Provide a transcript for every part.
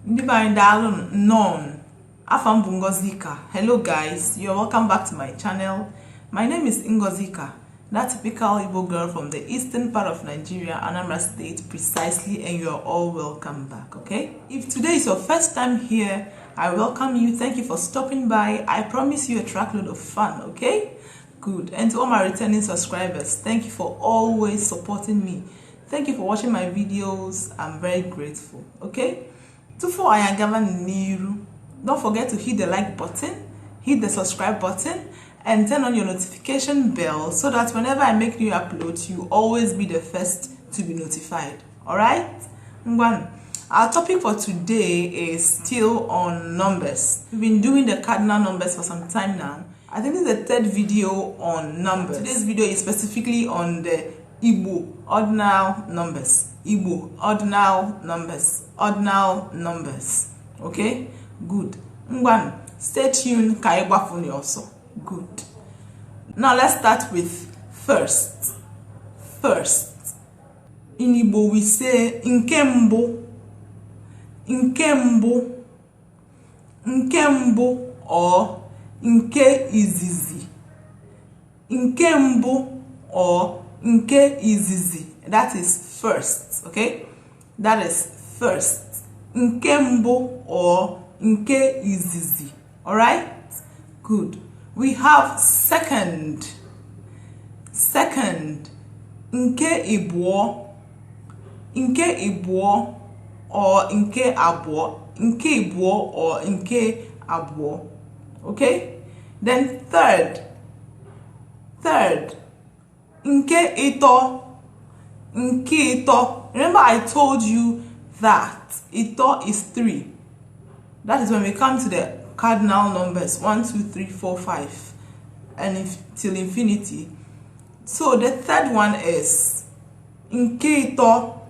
Ndi ba ndalun non. Afam bu Ngozika. Hello guys, you're welcome back to my channel. My name is Ngozika, that typical Igbo girl from the eastern part of Nigeria, Anambra State precisely, and you're all welcome back, okay? If today is your first time here, I welcome you. Thank you for stopping by. I promise you a truckload of fun, okay? Good. And to all my returning subscribers, thank you for always supporting me. Thank you for watching my videos. I'm very grateful, okay? Before I am given Niru, don't forget to hit the like button, hit the subscribe button, and turn on your notification bell so that whenever I make new uploads, you always be the first to be notified. Alright? Our topic for today is still on numbers. We've been doing the cardinal numbers for some time now. I think this is the third video on numbers. Today's video is specifically on the Igbo ordinal numbers. Igbo ordinal numbers. Ordinal numbers. Okay? Good. Stay tuned. Also. Good. Now let's start with first. First. In Igbo we say nkembo. Nkembo. Nkembo or nke izizi. Nkembo or nke izizi. That is first. Okay? That is first. Nkembo or nke izizi. Alright? Good. We have second. Second. Nke ibuo. Nke ibuo or nke abuo. Nke ibuo or nke abuo. Okay? Then third. Third. Nke ito. Nke ito. Remember I told you that ito is 3. That is when we come to the cardinal numbers 1, 2, 3, 4, 5 and till infinity. So the third one is nke ito.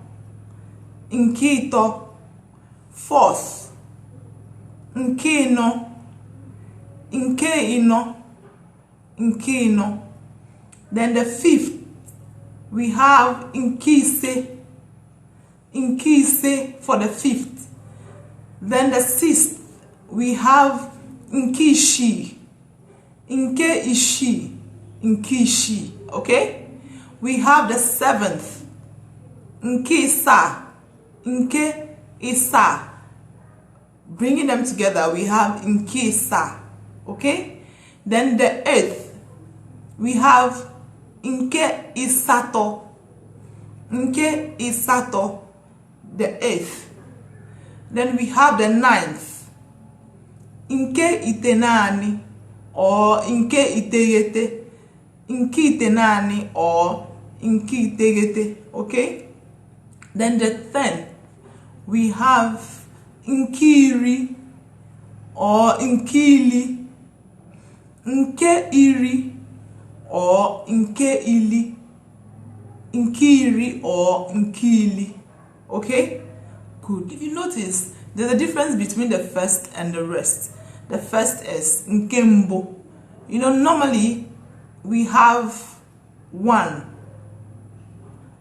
Nke ito. Fourth. Nke ino. Nke ino. Nke ino. Then the fifth, we have nkise. Nkise for the fifth. Then the sixth, we have nkishi. Nke ishi. Nkishi. Okay? We have the seventh, nkisa. Nke isa. Bringing them together, we have nkisa. Okay? Then the eighth, we have nke isato. Nke isato. The eighth. Then we have the ninth, nke itenani or nke itegete. Nke itenani or nke itegete. Okay? Then the 10th, we have nkiri or nkili. Nke iri or nke ili. Nkiri or nkili. Okay? Good. If you notice, there's a difference between the first and the rest. The first is nkembo. You know, normally we have 1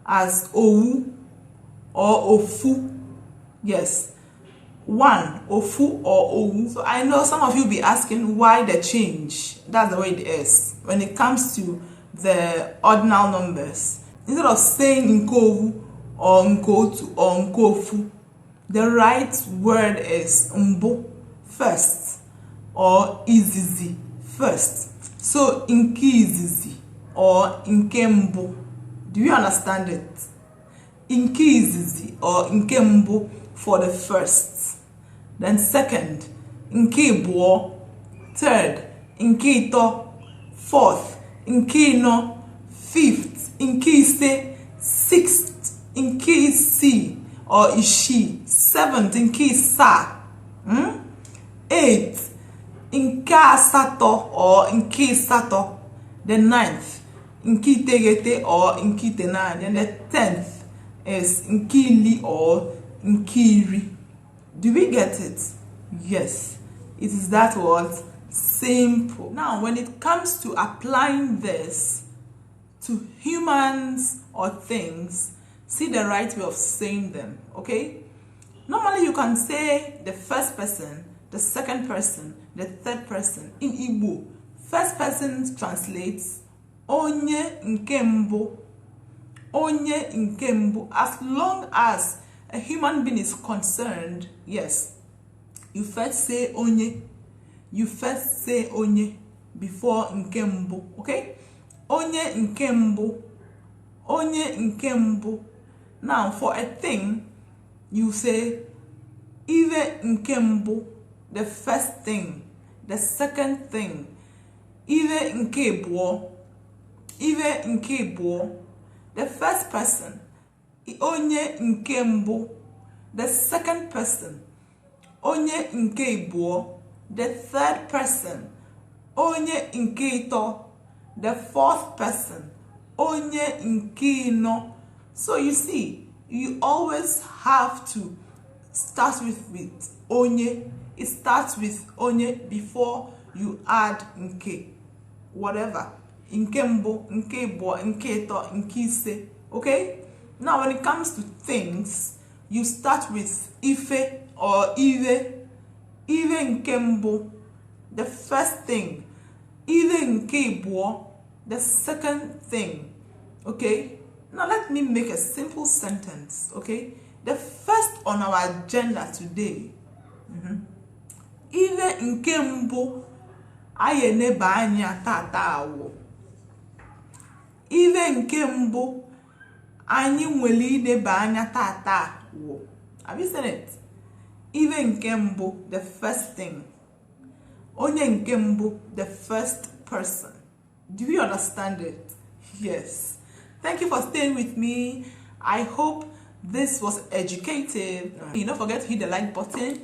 as owu or ofu. Yes. 1, ofu or owu. So I know some of you be asking why the change. That's the way it is. When it comes to the ordinal numbers, instead of saying nkowu or nkotu or nkofu, the right word is mbo, first, or izizi, first. So inkizizi or inkembo. Do you understand it? Inkizizi or inkembo for the first. Then second, inkibo. Third, inkito. Fourth, inkino. Fifth, inkise. Sixth, inkisi or ishi. Seventh, inkisa. Eighth, inkasato or inkisato. The ninth, inkitegete or inkitenani. And the 10th is nkili or nkiri. Do we get it? Yes. It is that word. Simple. Now, when it comes to applying this to humans or things, see the right way of saying them, okay? Normally you can say the first person, the second person, the third person. In Igbo, first person translates onye nke mbụ. Onye nke mbụ. As long as a human being is concerned, yes, you first say onye. You first say onye before nke mbụ, okay? Onye nke mbụ. Onye nke mbụ. Now, for a thing, you say ive nke mbụ, the first thing, the second thing. Ive nke abụọ. Ive nke abụọ, the first person. Onye nke mbụ, the second person. Onye nke abụọ, the third person. Onye nke ịtọ, the fourth person. Onye nke ịnọ. So you see, you always have to start with onye. It starts with onye before you add nke. Whatever. Nke mbụ, nke abụọ, nke ịtọ, nke ise. Okay? Now when it comes to things, you start with ife or ive. Ive nke mbụ, the first thing. Ive nke abụọ, the second thing. Okay? Now let me make a simple sentence. Okay? The first on our agenda today. Ive nke mbụ anyị eneba anya tata awụ. Ive nke mbụ anyị nwere ineba anya tata awụ. Have you seen it? Ive nke mbụ, the first thing. Onye nke mbụ, the first person. Do you understand it? Yes. Thank you for staying with me. I hope this was educative. You don't forget to hit the like button,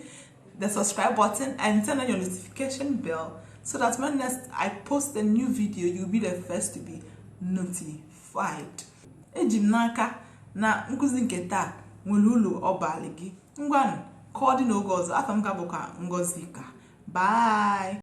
the subscribe button, and turn on your notification bell so that when next I post a new video, you'll be the first to be notified. Ejim n'aka na nkuzi nke taa nwere ulu ọbalị gị. Ngwanụ, ka ọ dị n'oge ọzọ, afọ m ga-abụkwa Ngozika. Bye.